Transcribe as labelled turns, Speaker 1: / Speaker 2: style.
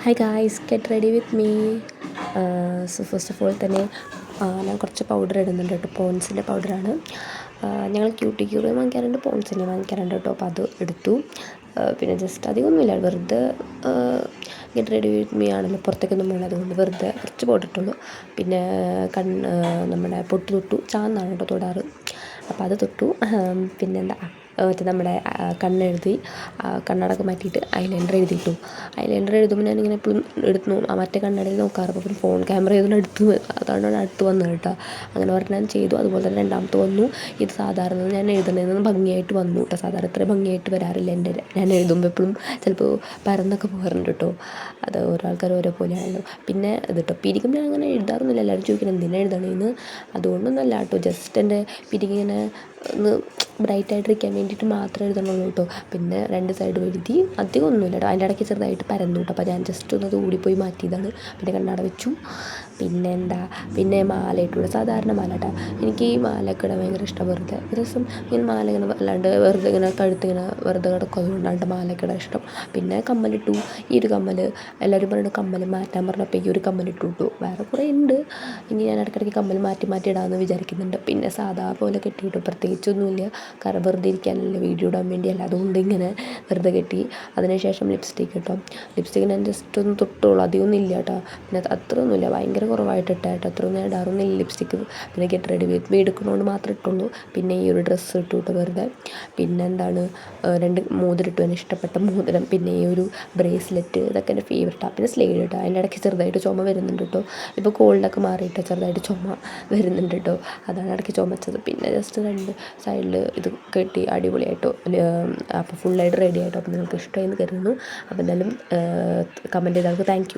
Speaker 1: Hi guys, get ready with me. So first of all തന്നെ ഞാൻ കുറച്ച് powder ഇടുന്നുണ്ട് കേട്ടോ. പോൺസിൻ്റെ പൗഡറാണ്. ഞങ്ങൾ ക്യൂറിയം വാങ്ങിക്കാറുണ്ട്, പോൺസിൻ്റെ വാങ്ങിക്കാറുണ്ട് കേട്ടോ. അപ്പോൾ അത് എടുത്തു. പിന്നെ ജസ്റ്റ് അധികമൊന്നുമില്ല, വെറുതെ ഗെറ്റ് റെഡി വിത്ത് മീ ആണല്ലോ, പുറത്തേക്കൊന്നും പോകണം, അതുകൊണ്ട് വെറുതെ കുറച്ച് പൗഡർ ഇട്ടുള്ളൂ. പിന്നെ നമ്മുടെ പൊട്ട് തൊട്ടു, ചാന്നാണ് കേട്ടോ തൊടാറ്. അപ്പോൾ അത് തൊട്ടു. പിന്നെന്താ മറ്റേ നമ്മുടെ കണ്ണെഴുതി, കണ്ണടക്കം മാറ്റിയിട്ട് ഐലൈനർ എഴുതിയിട്ടു. ഐലൈനർ എഴുതുമ്പോൾ ഞാനിങ്ങനെ എപ്പോഴും എടുത്തു മറ്റേ കണ്ണടയിൽ നോക്കാറ്. അപ്പോൾ പിന്നെ ഫോൺ ക്യാമറ ചെയ്തുകൊണ്ട് അതാണ് അടുത്ത് വന്നത് കേട്ടോ. അങ്ങനെ പറഞ്ഞാൽ ഞാൻ ചെയ്തു. അതുപോലെ തന്നെ രണ്ടാമത്തെ വന്നു. ഇത് സാധാരണ ഞാൻ എഴുതുന്നതിൽ ഭംഗിയായിട്ട് വന്നു കേട്ടോ. സാധാരണ ഇത്ര ഭംഗിയായിട്ട് വരാറില്ല ഞാൻ എഴുതുമ്പോൾ. എപ്പോഴും ചിലപ്പോൾ പരന്നൊക്കെ പോകാറുണ്ട് കേട്ടോ. അത് ഓരോ ആൾക്കാർ ഓരോ പോലെയാണല്ലോ. പിന്നെ ഇത് കേട്ടോ, പിരികം ഞാൻ അങ്ങനെ എഴുതാറൊന്നുമില്ല. എല്ലാവരും ചോദിക്കണം എന്തിനാണ് എഴുതണേന്ന്. അതുകൊണ്ടൊന്നുമല്ല കേട്ടോ, ജസ്റ്റ് എൻ്റെ പിരികിങ്ങനെ ഒന്ന് ബ്രൈറ്റായിട്ടിരിക്കാൻ വേണ്ടിയിട്ട് മാത്രമേ എഴുതണുള്ളൂ കേട്ടോ. പിന്നെ രണ്ട് സൈഡ് എഴുതി, അധികം ഒന്നുമില്ല കേട്ടോ. അതിൻ്റെ ഇടയ്ക്ക് ചെറുതായിട്ട് പരന്നു കേട്ടോ. അപ്പോൾ ഞാൻ ജസ്റ്റ് ഒന്ന് ഓടിപ്പോയി മാറ്റിയതാണ്. പിന്നെ കണ്ണട വെച്ചു. പിന്നെ മാല ഇട്ടുള്ളൂ, സാധാരണ മാല കേട്ടോ. എനിക്ക് ഈ മാലയൊക്കെ ഇടാൻ ഭയങ്കര ഇഷ്ടം. വെറുതെ ഒരു ദിവസം ഇങ്ങനെ മാല ഇങ്ങനെ അല്ലാണ്ട് വെറുതെ ഇങ്ങനെ കഴുത്തിങ്ങനെ വെറുതെ കിടക്കും, അതുകൊണ്ടാണ് മാലയൊക്കെ ഇടാൻ ഇഷ്ടം. പിന്നെ കമ്മലിട്ടു. ഈ ഒരു കമ്മൽ എല്ലാവരും പറയുന്നത് കമ്മൽ മാറ്റാൻ പറഞ്ഞപ്പോൾ ഈ ഒരു കമ്മലിട്ടു കിട്ടു. വേറെ കുറേ ഉണ്ട്. ഇനി ഞാൻ ഇടയ്ക്കിടയ്ക്ക് കമ്മൽ മാറ്റി ഇടാമെന്ന് വിചാരിക്കുന്നുണ്ട്. പിന്നെ സാധാ പോലെ കെട്ടിയിട്ടു, പ്രത്യേകിച്ചൊന്നുമില്ല. കാരണം വെറുതെ ഇരിക്കാനല്ലേ, വീഡിയോ ഇടാൻ വേണ്ടിയല്ല. അതുകൊണ്ട് ഇങ്ങനെ വെറുതെ കെട്ടി. അതിനുശേഷം ലിപ്സ്റ്റിക്ക് കേട്ടോ. ലിപ്സ്റ്റിക്ക് ഞാൻ ജസ്റ്റ് ഒന്ന് തൊട്ടുള്ളൂ, അധികമൊന്നും ഇല്ല കേട്ടോ. പിന്നെ അത്രയൊന്നുമില്ല, ഭയങ്കര കുറവായിട്ട് ഇട്ടാ കേട്ടോ. അത്രയൊന്നും ഞാൻ ഇടാറൊന്നുമില്ല ലിപ്സ്റ്റിക്ക്. പിന്നെ ഗെറ്റ് റെഡി വിത്ത് മീ എടുക്കുന്നതുകൊണ്ട് മാത്രമേ ഇട്ടുള്ളൂ. പിന്നെ ഈ ഒരു ഡ്രസ്സ് ഇട്ടു കേട്ടോ വെറുതെ. പിന്നെ എന്താണ്, രണ്ട് മോതിരം ഇട്ടു, എനിക്ക് ഇഷ്ടപ്പെട്ട മോതിരം. പിന്നെ ഈ ഒരു ബ്രേസ്ലെറ്റ്, ഇതൊക്കെ എൻ്റെ ഫേവറേറ്റാണ്. പിന്നെ സ്ലേഡ് കേട്ടോ. അതിൻ്റെ ഇടയ്ക്ക് ചെറുതായിട്ട് ചുമ വരുന്നുണ്ട് കേട്ടോ. ഇപ്പോൾ കോൾഡൊക്കെ മാറിയിട്ട് ചെറുതായിട്ട് ചുമ വരുന്നുണ്ട് കേട്ടോ. അതാണ് ഇടയ്ക്ക് ചുമച്ചത്. പിന്നെ ജസ്റ്റ് രണ്ട് സൈഡിൽ ഇത് കെട്ടി അടിപൊളിയായിട്ടോ. അപ്പോൾ ഫുള്ളായിട്ട് റെഡി ആയിട്ടോ. അപ്പോൾ നിങ്ങൾക്ക് ഇഷ്ടമായി എന്ന് കരുതുന്നു. അപ്പോൾ എന്തായാലും കമൻറ്റ് ചെയ്തവർക്ക് താങ്ക് യു.